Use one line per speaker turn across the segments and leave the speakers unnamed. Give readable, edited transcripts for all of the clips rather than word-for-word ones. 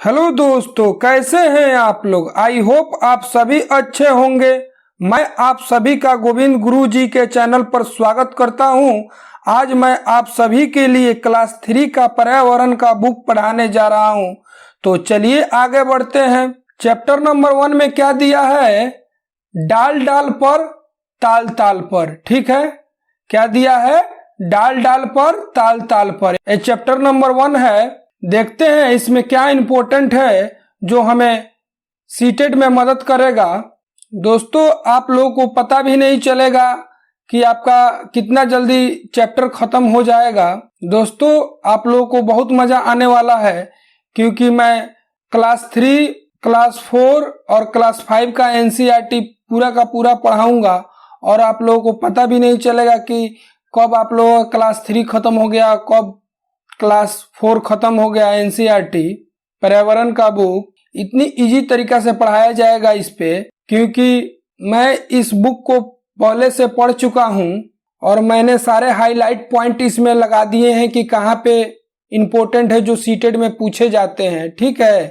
Hello दोस्तों, कैसे हैं आप लोग। आई होप आप सभी अच्छे होंगे। मैं आप सभी का गोविंद गुरु जी के चैनल पर स्वागत करता हूं। आज मैं आप सभी के लिए क्लास 3 का पर्यावरण का बुक पढ़ाने जा रहा हूं। तो चलिए आगे बढ़ते हैं। चैप्टर नंबर 1 में क्या दिया है? डाल डाल पर ताल ताल पर। ठीक है, क्या दिया है? डाल डाल पर ताल ताल पर। ये चैप्टर नंबर 1 है। देखते हैं इसमें क्या इंपॉर्टेंट है जो हमें सीटेट में मदद करेगा। दोस्तों, आप लोगों को पता भी नहीं चलेगा कि आपका कितना जल्दी चैप्टर खत्म हो जाएगा। दोस्तों, आप लोगों को बहुत मजा आने वाला है क्योंकि मैं क्लास 3, क्लास 4 और क्लास 5 का एनसीईआरटी पूरा का पूरा पढ़ाऊंगा और आप लोगों को पता भी नहीं चलेगा कि कब आप लोगों का क्लास 3 खत्म हो गया, कब क्लास 4 खत्म हो गया। एनसीईआरटी पर्यावरण का बुक इतनी इजी तरीका से पढ़ाया जाएगा इस पे, क्योंकि मैं इस बुक को पहले से पढ़ चुका हूं और मैंने सारे हाईलाइट पॉइंट इसमें लगा दिए हैं कि कहाँ पे इंपॉर्टेंट है जो सीटेट में पूछे जाते हैं। ठीक है,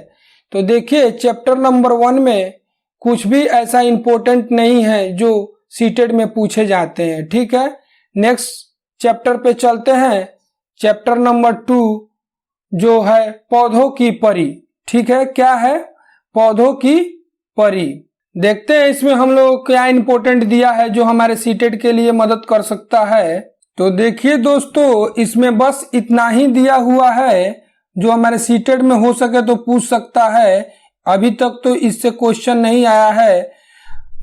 तो देखिए चैप्टर नंबर 1 में कुछ भी ऐसा इंपॉर्टेंट नहीं है जो सीटेट में पूछे जाते हैं। ठीक है, नेक्स्ट चैप्टर पे चलते हैं। चैप्टर नंबर 2 जो है पौधों की परी। ठीक है, क्या है? पौधों की परी। देखते हैं इसमें हम लोग क्या इंपॉर्टेंट दिया है जो हमारे सीटेट के लिए मदद कर सकता है। तो देखिए दोस्तों, इसमें बस इतना ही दिया हुआ है जो हमारे सीटेट में हो सके तो पूछ सकता है। अभी तक तो इससे क्वेश्चन नहीं आया है।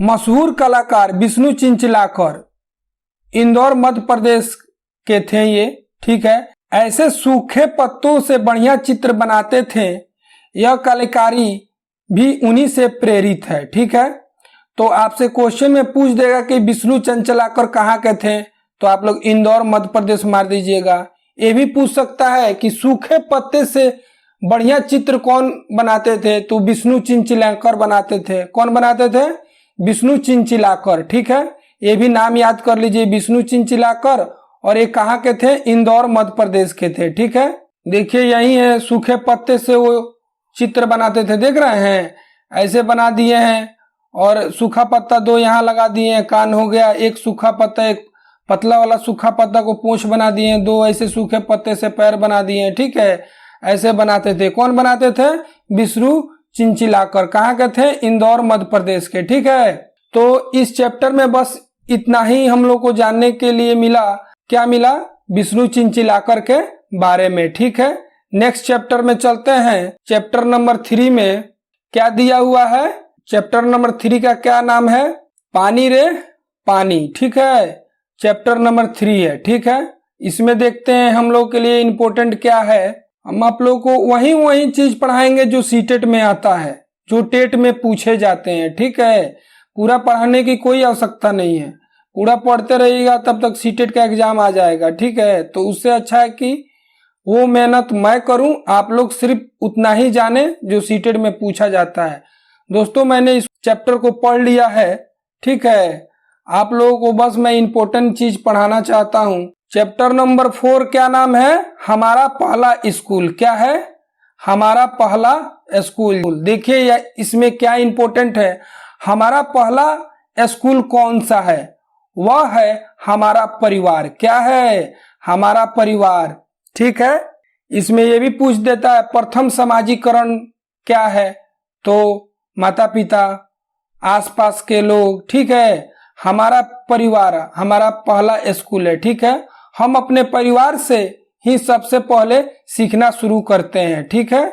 मशहूर कलाकार विष्णु चिंचलाकर इंदौर मध्य प्रदेश के थे ये। ठीक है, ऐसे सूखे पत्तों से बढ़िया चित्र बनाते थे। यह कलाकारी भी उन्हीं से प्रेरित है। ठीक है, तो आपसे क्वेश्चन में पूछ देगा कि विष्णु चिंचलाकर कहाँ के थे, तो आप लोग इंदौर मध्य प्रदेश मार दीजिएगा। ये भी पूछ सकता है कि सूखे पत्ते से बढ़िया चित्र कौन बनाते थे, तो विष्णु चिंचलाकर बनाते थे। कौन बनाते थे? विष्णु चिंचलाकर। ठीक है, ये भी नाम याद कर लीजिए, विष्णु चिंचलाकर। और ये कहाँ के थे? इंदौर मध्य प्रदेश के थे। ठीक है, देखिए यही है, सूखे पत्ते से वो चित्र बनाते थे। देख रहे हैं, ऐसे बना दिए हैं और सूखा पत्ता 2 यहाँ लगा दिए हैं, कान हो गया। एक सूखा पत्ता, एक पतला वाला सूखा पत्ता को पूंछ बना दिए हैं। 2 ऐसे सूखे पत्ते से पैर बना दिए हैं। ठीक है, ऐसे बनाते थे। कौन बनाते थे? विष्णु चिंचलाकर। कहाँ के थे? इंदौर मध्य प्रदेश के। ठीक है, तो इस चैप्टर में बस इतना ही हम लोग को जानने के लिए मिला। क्या मिला? विष्णु चिंचलाकर के बारे में। ठीक है, नेक्स्ट चैप्टर में चलते हैं। चैप्टर नंबर 3 में क्या दिया हुआ है? चैप्टर नंबर 3 का क्या नाम है? पानी रे पानी। ठीक है, चैप्टर नंबर 3 है। ठीक है, इसमें देखते हैं हम लोग के लिए इंपॉर्टेंट क्या है। हम आप लोग को वही चीज पढ़ाएंगे जो सीटेट में आता है, जो टेट में पूछे जाते हैं। ठीक है, पूरा पढ़ाने की कोई आवश्यकता नहीं है। पूरा पढ़ते रहिएगा तब तक सीटेट का एग्जाम आ जाएगा। ठीक है, तो उससे अच्छा है कि वो मेहनत मैं करूं, आप लोग सिर्फ उतना ही जाने जो सीटेट में पूछा जाता है। दोस्तों, मैंने इस चैप्टर को पढ़ लिया है। ठीक है, आप लोगों को बस मैं इंपॉर्टेंट चीज पढ़ाना चाहता हूं। चैप्टर नंबर 4 क्या नाम है? हमारा पहला स्कूल। क्या है? हमारा पहला स्कूल। देखिए इसमें क्या इंपॉर्टेंट है। हमारा पहला स्कूल कौन सा है? वह है हमारा परिवार। क्या है? हमारा परिवार। ठीक है, इसमें यह भी पूछ देता है प्रथम समाजीकरण क्या है, तो माता पिता, आसपास के लोग। ठीक है, हमारा परिवार हमारा पहला स्कूल है। ठीक है, हम अपने परिवार से ही सबसे पहले सीखना शुरू करते हैं। ठीक है,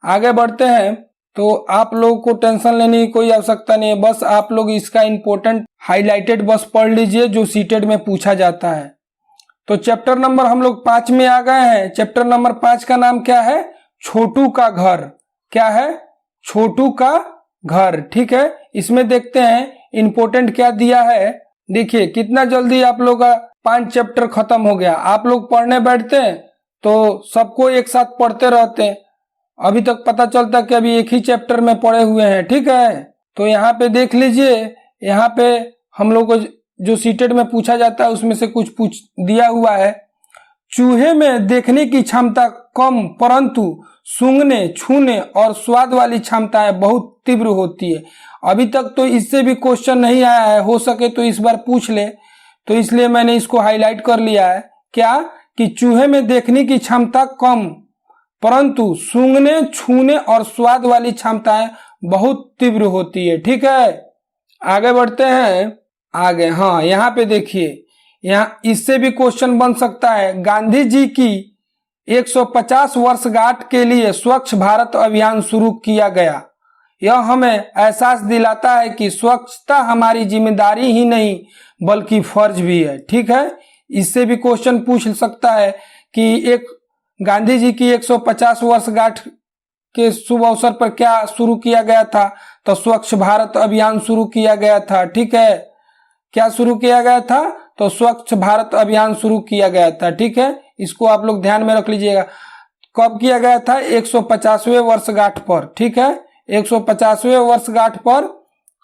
आगे बढ़ते हैं। तो आप लोगों को टेंशन लेने की कोई आवश्यकता नहीं है, बस आप लोग इसका इंपॉर्टेंट हाईलाइटेड बस पढ़ लीजिए जो सीटेट में पूछा जाता है। तो चैप्टर नंबर हम लोग 5 में आ गए हैं। चैप्टर नंबर 5 का नाम क्या है? छोटू का घर। क्या है? छोटू का घर। ठीक है, इसमें देखते हैं इंपॉर्टेंट क्या दिया है। देखिए कितना जल्दी आप लोग का 5 चैप्टर खत्म हो गया। आप लोग पढ़ने बैठते हैं तो सबको एक साथ पढ़ते रहते हैं, अभी तक पता चलता कि अभी एक ही चैप्टर में पढ़े हुए हैं। ठीक है, तो यहाँ पे देख लीजिए, यहाँ पे हम लोग को जो सीटेट में पूछा जाता है उसमें से कुछ पूछ दिया हुआ है। चूहे में देखने की क्षमता कम परंतु सूंघने, छूने और स्वाद वाली क्षमताएं बहुत तीव्र होती है। अभी तक तो इससे भी क्वेश्चन नहीं आया है, हो सके तो इस बार पूछ ले, तो इसलिए मैंने इसको हाईलाइट कर लिया है। क्या कि चूहे में देखने की क्षमता कम परंतु सूंघने, छूने और स्वाद वाली क्षमताएं बहुत तीव्र होती है। ठीक है, आगे बढ़ते हैं। आगे हाँ, यहाँ पे देखिए, यहाँ इससे भी क्वेश्चन बन सकता है। गांधी जी की 150 वर्षगांठ के लिए स्वच्छ भारत अभियान शुरू किया गया। यह हमें एहसास दिलाता है कि स्वच्छता हमारी जिम्मेदारी ही नहीं बल्कि फर्ज भी है। ठीक है, इससे भी क्वेश्चन पूछ सकता है कि एक गांधी जी की 150 वर्षगांठ के शुभ अवसर पर क्या शुरू किया गया था, तो स्वच्छ भारत अभियान शुरू किया गया था। ठीक है, क्या शुरू किया गया था, तो स्वच्छ भारत अभियान शुरू किया गया था। ठीक है, इसको आप लोग ध्यान में रख लीजिएगा। कब किया गया था, 150वें वर्षगांठ पर। ठीक है, 150वें वर्षगांठ पर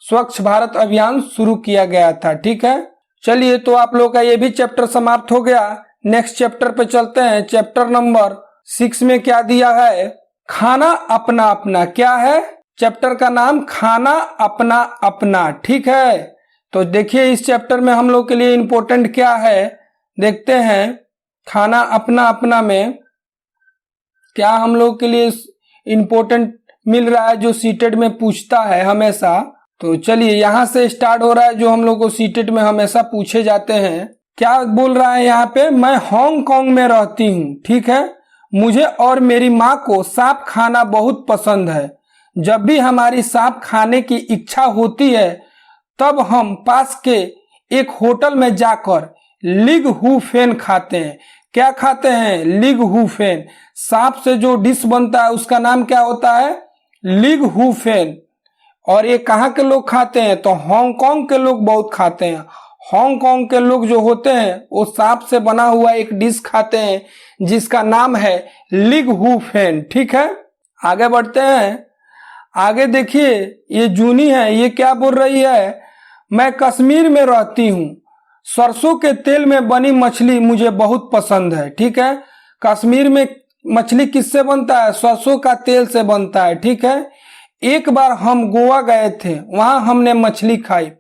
स्वच्छ भारत अभियान शुरू किया गया था। ठीक है, चलिए तो आप लोग का ये भी चैप्टर समाप्त हो गया। नेक्स्ट चैप्टर पे चलते हैं। चैप्टर नंबर 6 में क्या दिया है, खाना अपना अपना। क्या है चैप्टर का नाम, खाना अपना अपना। ठीक है, तो देखिए इस चैप्टर में हम लोग के लिए इंपॉर्टेंट क्या है, देखते हैं। खाना अपना अपना में क्या हम लोग के लिए इंपॉर्टेंट मिल रहा है जो सीटेट में पूछता है हमेशा। तो चलिए यहाँ से स्टार्ट हो रहा है जो हम लोग को सीटेट में हमेशा पूछे जाते हैं। क्या बोल रहा है यहाँ पे, मैं हांगकांग में रहती हूँ। ठीक है, मुझे और मेरी माँ को सांप खाना बहुत पसंद है। जब भी हमारी सांप खाने की इच्छा होती है तब हम पास के एक होटल में जाकर लिग हू फेन खाते हैं। क्या खाते हैं, लिग हू फेन। सांप से जो डिश बनता है उसका नाम क्या होता है, लिग हू फेन। और ये कहाँ के लोग खाते हैं, तो हांगकांग के लोग बहुत खाते हैं। हांगकांग के लोग जो होते हैं वो सांप से बना हुआ एक डिश खाते हैं जिसका नाम है लिग हू फेन। ठीक है, आगे बढ़ते हैं। आगे देखिए ये जूनी है, ये क्या बोल रही है, मैं कश्मीर में रहती हूँ। सरसों के तेल में बनी मछली मुझे बहुत पसंद है। ठीक है, कश्मीर में मछली किससे बनता है, सरसों का तेल से बनता है। ठीक है, एक बार हम गोवा गए थे, वहां हमने मछली खाई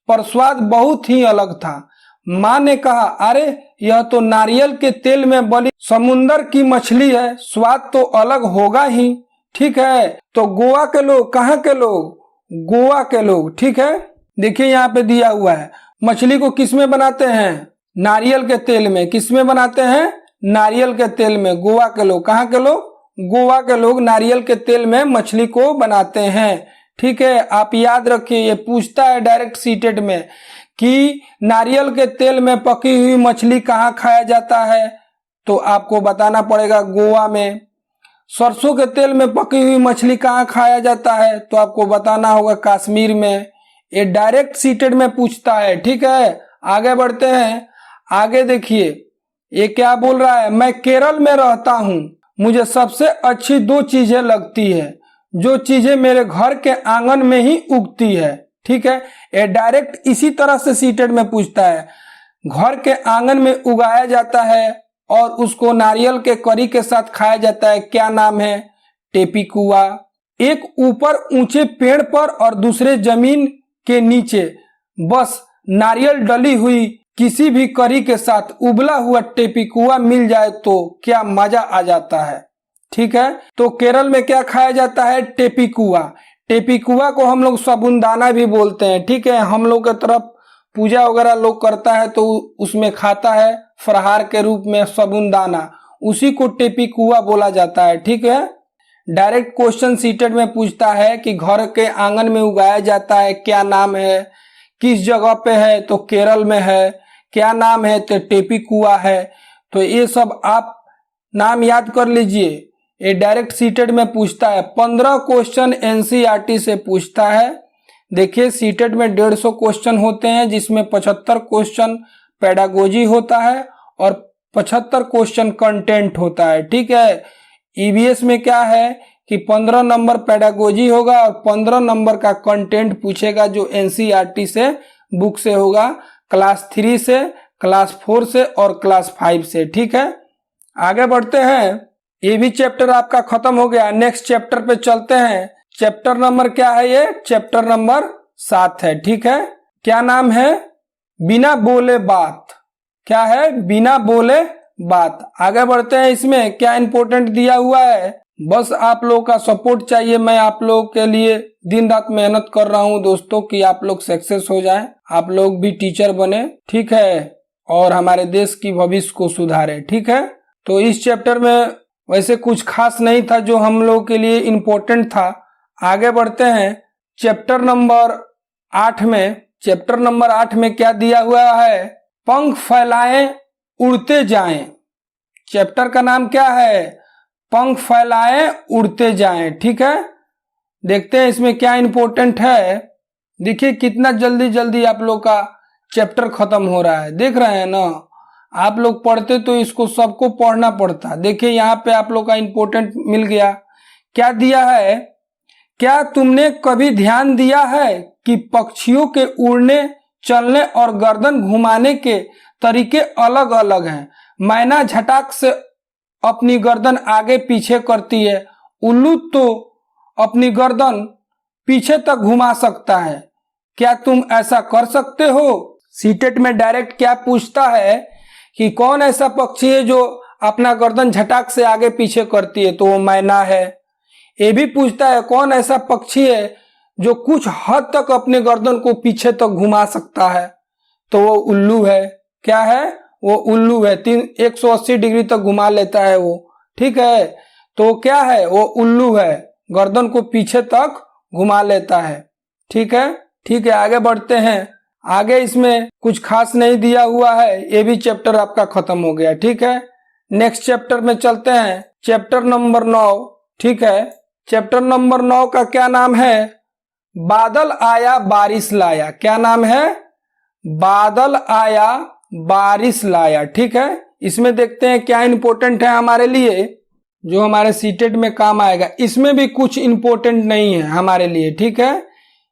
पर स्वाद बहुत ही अलग था। माँ ने कहा, अरे यह तो नारियल के तेल में बनी समुंदर की मछली है, स्वाद तो अलग होगा ही। ठीक है, तो गोवा के लोग, कहाँ के लोग, गोवा के लोग। ठीक है, देखिए यहाँ पे दिया हुआ है, मछली को किस में बनाते हैं, नारियल के तेल में। किस में बनाते हैं, नारियल के तेल में। गोवा के लोग, कहाँ के लोग, गोवा के लोग नारियल के तेल में मछली को बनाते हैं। ठीक है, आप याद रखिए, ये पूछता है डायरेक्ट सीटेट में कि नारियल के तेल में पकी हुई मछली कहाँ खाया जाता है, तो आपको बताना पड़ेगा गोवा में। सरसों के तेल में पकी हुई मछली कहाँ खाया जाता है, तो आपको बताना होगा कश्मीर में। ये डायरेक्ट सीटेट में पूछता है। ठीक है, आगे बढ़ते हैं। आगे देखिए ये क्या बोल रहा है, मैं केरल में रहता हूँ। मुझे सबसे अच्छी 2 चीजें लगती है जो चीजें मेरे घर के आंगन में ही उगती है। ठीक है, ये डायरेक्ट इसी तरह से सीटेट में पूछता है, घर के आंगन में उगाया जाता है और उसको नारियल के करी के साथ खाया जाता है। क्या नाम है, टेपिकुआ। एक ऊपर ऊंचे पेड़ पर और दूसरे जमीन के नीचे बस नारियल डली हुई किसी भी करी के साथ उबला हुआ टेपिकुआ मिल जाए तो क्या मजा आ जाता है। ठीक है, तो केरल में क्या खाया जाता है, टेपिकुआ। टेपिकुआ को हम लोग साबूदाना भी बोलते हैं। ठीक है, हम लोग की तरफ पूजा वगैरह लोग करता है तो उसमें खाता है फरहार के रूप में साबूदाना, उसी को टेपिकुआ बोला जाता है। ठीक है, डायरेक्ट क्वेश्चन सीटेट में पूछता है कि घर के आंगन में उगाया जाता है, क्या नाम है, किस जगह पे है, तो केरल में है। क्या नाम है, तो टेपिकुआ है। तो ये सब आप नाम याद कर लीजिए, ये डायरेक्ट सीटेट में पूछता है। 15 क्वेश्चन एनसीईआरटी से पूछता है। देखिए सीटेट में 150 क्वेश्चन होते हैं जिसमें 75 क्वेश्चन पेडागोजी होता है और 75 क्वेश्चन कंटेंट होता है। ठीक है, ईवीएस में क्या है कि 15 नंबर पेडागोजी होगा और 15 नंबर का कंटेंट पूछेगा जो एनसीईआरटी से बुक से होगा, क्लास 3 से, क्लास 4 से और क्लास 5 से। ठीक है, आगे बढ़ते हैं, ये भी चैप्टर आपका खत्म हो गया। नेक्स्ट चैप्टर पे चलते हैं। चैप्टर नंबर क्या है? ये चैप्टर नंबर 7 है। ठीक है, क्या नाम है? बिना बोले बात। क्या है? बिना बोले बात। आगे बढ़ते हैं, इसमें क्या इंपॉर्टेंट दिया हुआ है, बस आप लोगों का सपोर्ट चाहिए। मैं आप लोगों के लिए दिन रात मेहनत कर रहा हूं दोस्तों कि आप लोग सक्सेस हो जाएं, आप लोग भी टीचर बने, ठीक है, और हमारे देश की भविष्य को सुधारे। ठीक है, तो इस चैप्टर में वैसे कुछ खास नहीं था जो हम लोग के लिए इम्पोर्टेंट था। आगे बढ़ते हैं चैप्टर नंबर 8 में। चैप्टर नंबर 8 में क्या दिया हुआ है? पंख फैलाएं उड़ते जाएं। चैप्टर का नाम क्या है? पंख फैलाएं उड़ते जाएं। ठीक है, देखते हैं इसमें क्या इंपॉर्टेंट है। देखिए कितना जल्दी जल्दी आप लोग का चैप्टर खत्म हो रहा है, देख रहे हैं ना। आप लोग पढ़ते तो इसको सबको पढ़ना पड़ता। देखिए यहाँ पे आप लोग का इंपॉर्टेंट मिल गया। क्या दिया है? क्या तुमने कभी ध्यान दिया है कि पक्षियों के उड़ने, चलने और गर्दन घुमाने के तरीके अलग अलग हैं। मैना झटाक से अपनी गर्दन आगे पीछे करती है, उल्लू तो अपनी गर्दन पीछे तक घुमा सकता है। क्या तुम ऐसा कर सकते हो? सीटेट में डायरेक्ट क्या पूछता है कि कौन ऐसा पक्षी है जो अपना गर्दन झटाक से आगे पीछे करती है, तो वो मैना है। ये भी पूछता है कौन ऐसा पक्षी है जो कुछ हद तक अपने गर्दन को पीछे तक घुमा सकता है, तो वो उल्लू है। क्या है? वो उल्लू है। 180 डिग्री तक घुमा लेता है वो। ठीक है, तो क्या है? वो उल्लू है, गर्दन को पीछे तक घुमा लेता है। ठीक है, ठीक है, आगे बढ़ते हैं। आगे इसमें कुछ खास नहीं दिया हुआ है, ये भी चैप्टर आपका खत्म हो गया। ठीक है, नेक्स्ट चैप्टर में चलते हैं। Chapter number 9। ठीक है, चैप्टर नंबर 9 का क्या नाम है? बादल आया बारिश लाया। क्या नाम है? बादल आया बारिश लाया। ठीक है, इसमें देखते हैं क्या इंपॉर्टेंट है हमारे लिए, जो हमारे सीटेट में काम आएगा। इसमें भी कुछ इंपॉर्टेंट नहीं है हमारे लिए। ठीक है,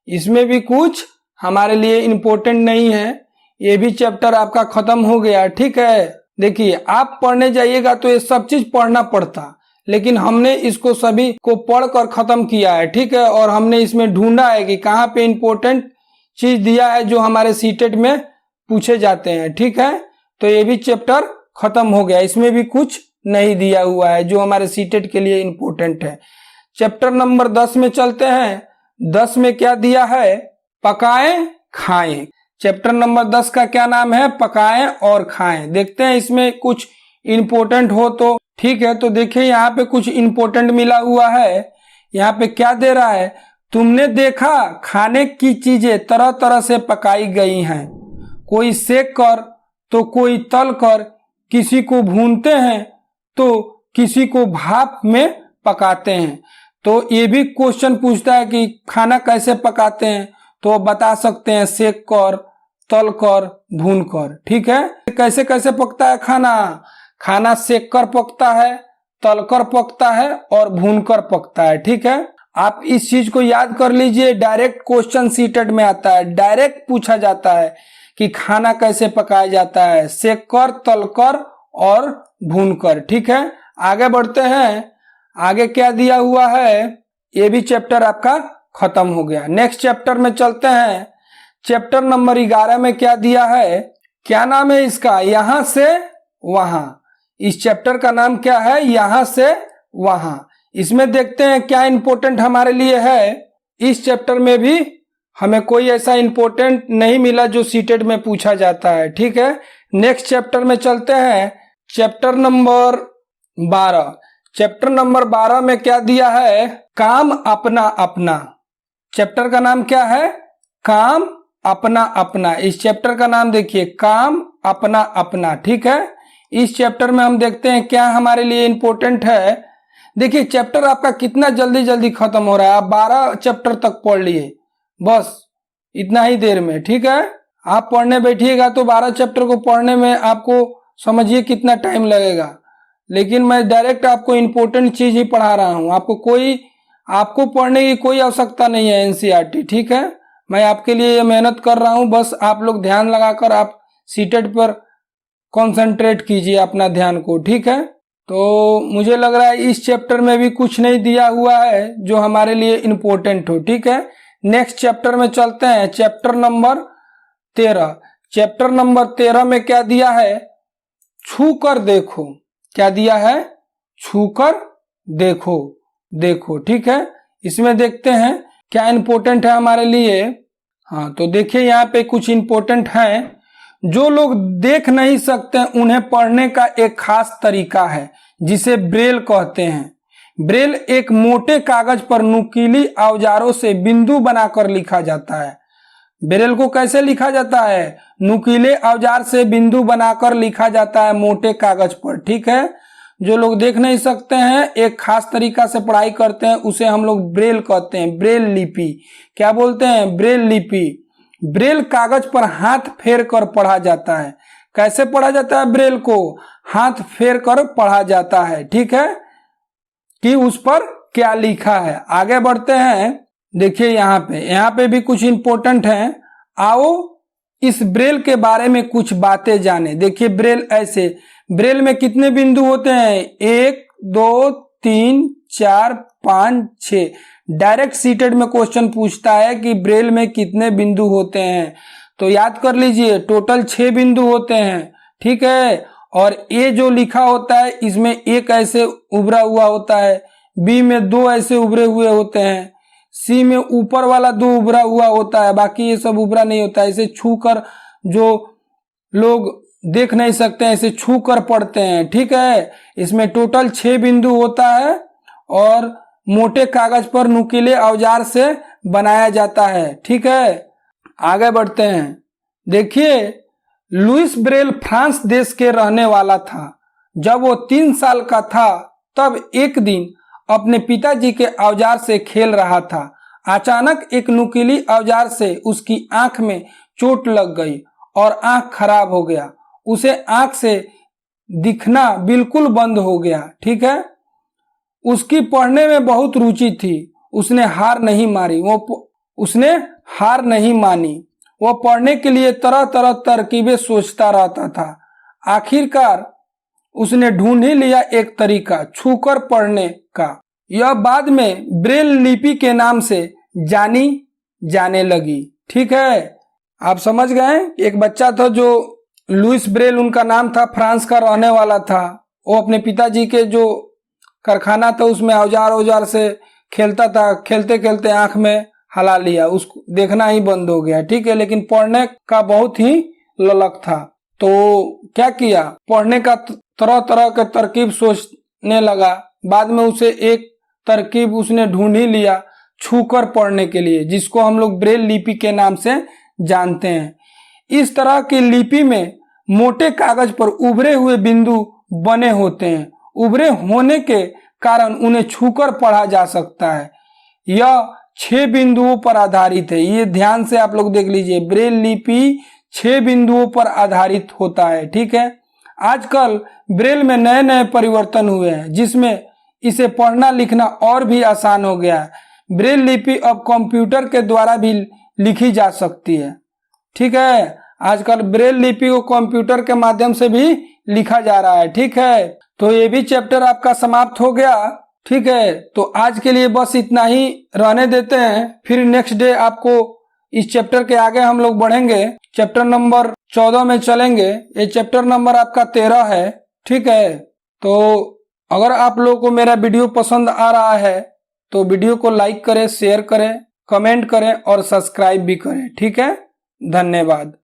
इसमें भी कुछ हमारे लिए इंपॉर्टेंट नहीं है। ये भी चैप्टर आपका खत्म हो गया। ठीक है, देखिए आप पढ़ने जाइएगा तो ये सब चीज पढ़ना पड़ता, लेकिन हमने इसको सभी को पढ़कर खत्म किया है। ठीक है, और हमने इसमें ढूंढा है कि कहाँ पे इंपॉर्टेंट चीज दिया है जो हमारे सीटेट में पूछे जाते हैं। ठीक है, तो ये भी चैप्टर खत्म हो गया। इसमें भी कुछ नहीं दिया हुआ है जो हमारे सीटेट के लिए इंपॉर्टेंट है। चैप्टर नंबर 10 में चलते हैं। 10 में क्या दिया है? पकाएं खाएं। चैप्टर नंबर 10 का क्या नाम है? पकाएं और खाएं। देखते हैं इसमें कुछ इंपॉर्टेंट हो तो। ठीक है, तो देखिए यहाँ पे कुछ इंपॉर्टेंट मिला हुआ है। यहाँ पे क्या दे रहा है? तुमने देखा खाने की चीजें तरह तरह से पकाई गई हैं, कोई सेक कर तो कोई तल कर, किसी को भूनते हैं तो किसी को भाप में पकाते हैं। तो ये भी क्वेश्चन पूछता है कि खाना कैसे पकाते हैं, तो बता सकते हैं सेक कर, तल कर, भून कर। ठीक है, कैसे कैसे पकता है खाना? खाना सेक कर पकता है, तल कर पकता है और भून कर पकता है। ठीक है, आप इस चीज को याद कर लीजिए। डायरेक्ट क्वेश्चन सीटेट में आता है, डायरेक्ट पूछा जाता है कि खाना कैसे पकाया जाता है, सेक कर, तल कर और भून कर। ठीक है, आगे बढ़ते हैं। आगे क्या दिया हुआ है? ये भी चैप्टर आपका खत्म हो गया। नेक्स्ट चैप्टर में चलते हैं। चैप्टर नंबर 11 में क्या दिया है? क्या नाम है इसका? यहां से वहां। इस चैप्टर का नाम क्या है? यहां से वहां। इसमें देखते हैं क्या इंपॉर्टेंट हमारे लिए है। इस चैप्टर में भी हमें कोई ऐसा इंपॉर्टेंट नहीं मिला जो सीटेट में पूछा जाता है। ठीक है, नेक्स्ट चैप्टर में चलते हैं। Chapter number 12। चैप्टर नंबर 12 में क्या दिया है? काम अपना अपना। चैप्टर का नाम क्या है? काम अपना अपना। इस चैप्टर का नाम देखिए, काम अपना अपना। ठीक है, इस चैप्टर में हम देखते हैं क्या हमारे लिए इंपॉर्टेंट है। देखिए चैप्टर आपका कितना जल्दी जल्दी खत्म हो रहा है। आप 12 चैप्टर तक पढ़ लिए बस इतना ही देर में। ठीक है, आप पढ़ने बैठिएगा तो 12 चैप्टर को पढ़ने में आपको समझिए कितना टाइम लगेगा, लेकिन मैं डायरेक्ट आपको इम्पोर्टेंट चीज ही पढ़ा रहा हूँ। आपको पढ़ने की कोई आवश्यकता नहीं है एनसीईआरटी। ठीक है, मैं आपके लिए ये मेहनत कर रहा हूँ, बस आप लोग ध्यान लगाकर आप सीटेट पर कंसंट्रेट कीजिए अपना ध्यान को। ठीक है, तो मुझे लग रहा है इस चैप्टर में भी कुछ नहीं दिया हुआ है जो हमारे लिए इम्पोर्टेंट हो। ठीक है, नेक्स्ट चैप्टर में चलते हैं। Chapter number 13। चैप्टर नंबर 13 में क्या दिया है? छू कर देखो। क्या दिया है? छू कर देखो। देखो, ठीक है, इसमें देखते हैं क्या इंपॉर्टेंट है हमारे लिए। हाँ, तो देखिए यहाँ पे कुछ इंपॉर्टेंट है। जो लोग देख नहीं सकते उन्हें पढ़ने का एक खास तरीका है जिसे ब्रेल कहते हैं। ब्रेल एक मोटे कागज पर नुकीली औजारों से बिंदु बनाकर लिखा जाता है। ब्रेल को कैसे लिखा जाता है? नुकीले औजार से बिंदु बनाकर लिखा जाता है मोटे कागज पर। ठीक है, जो लोग देख नहीं सकते हैं एक खास तरीका से पढ़ाई करते हैं उसे हम लोग ब्रेल कहते हैं। ब्रेल लिपि। क्या बोलते हैं? ब्रेल लिपि। ब्रेल कागज पर हाथ फेर कर पढ़ा जाता है। कैसे पढ़ा जाता है ब्रेल को? हाथ फेर कर पढ़ा जाता है। ठीक है, कि उस पर क्या लिखा है। आगे बढ़ते हैं। देखिए यहाँ पे भी कुछ इंपॉर्टेंट है। आओ इस ब्रेल के बारे में कुछ बातें जाने। देखिए ब्रेल ऐसे, ब्रेल में कितने बिंदु होते हैं? 1 2 3 4 5 6। डायरेक्ट सीटेड में क्वेश्चन पूछता है कि ब्रेल में कितने बिंदु होते हैं, तो याद कर लीजिए टोटल 6 बिंदु होते हैं। ठीक है, और ए जो लिखा होता है इसमें एक ऐसे उभरा हुआ होता है, बी में 2 ऐसे उभरे हुए होते हैं, सी में ऊपर वाला 2 उभरा हुआ होता है, बाकी ये सब उभरा नहीं होता है। इसे छू कर, जो लोग देख नहीं सकते हैं इसे छू कर पढ़ते हैं। ठीक है, इसमें टोटल 6 बिंदु होता है और मोटे कागज पर नुकीले औजार से बनाया जाता है। ठीक है, आगे बढ़ते हैं। देखिए लुइस ब्रेल फ्रांस देश के रहने वाला था। जब वो 3 साल का था तब एक दिन अपने पिताजी के औजार से खेल रहा था। अचानक एक नुकीली औजार से उसकी आंख में चोट लग गई और आंख खराब हो गया। उसे आंख से दिखना बिल्कुल बंद हो गया। ठीक है, उसकी पढ़ने में बहुत रुचि थी। उसने हार नहीं मानी। वो पढ़ने के लिए तरह तरह तरकीबें सोचता रहता था। आखिरकार उसने ढूंढ ही लिया एक तरीका छूकर पढ़ने का। यह बाद में ब्रेल लिपि के नाम से जानी जाने लगी। ठीक है, आप समझ गए। एक बच्चा था जो लुइस ब्रेल उनका नाम था, फ्रांस का रहने वाला था। वो अपने पिताजी के जो कारखाना था उसमें औजार से खेलता था। खेलते खेलते आंख में हला लिया, उसको देखना ही बंद हो गया। ठीक है, लेकिन पढ़ने का बहुत ही ललक था। तो क्या किया, पढ़ने का तरह तरह के तरकीब सोचने लगा। बाद में उसे एक तरकीब उसने ढूंढ ही लिया छूकर पढ़ने के लिए, जिसको हम लोग ब्रेल लिपि के नाम से जानते हैं। इस तरह की लिपि में मोटे कागज पर उभरे हुए बिंदु बने होते हैं। उभरे होने के कारण उन्हें छूकर पढ़ा जा सकता है। यह 6 बिंदुओं पर आधारित है। ये ध्यान से आप लोग देख लीजिए, ब्रेल लिपि 6 बिंदुओं पर आधारित होता है। ठीक है, आजकल ब्रेल में नए नए परिवर्तन हुए हैं जिसमें इसे पढ़ना लिखना और भी आसान हो गया है। ब्रेल लिपि अब कंप्यूटर के द्वारा भी लिखी जा सकती है। ठीक है, आजकल ब्रेल लिपि को कंप्यूटर के माध्यम से भी लिखा जा रहा है। ठीक है, तो ये भी चैप्टर आपका समाप्त हो गया। ठीक है, तो आज के लिए बस इतना ही रहने देते हैं। फिर नेक्स्ट डे आपको इस चैप्टर के आगे हम लोग बढ़ेंगे, चैप्टर नंबर 14 में चलेंगे। ये चैप्टर नंबर आपका 13 है। ठीक है, तो अगर आप लोगों को मेरा वीडियो पसंद आ रहा है तो वीडियो को लाइक करें, शेयर करें, कमेंट करें और सब्सक्राइब भी करें। ठीक है, धन्यवाद।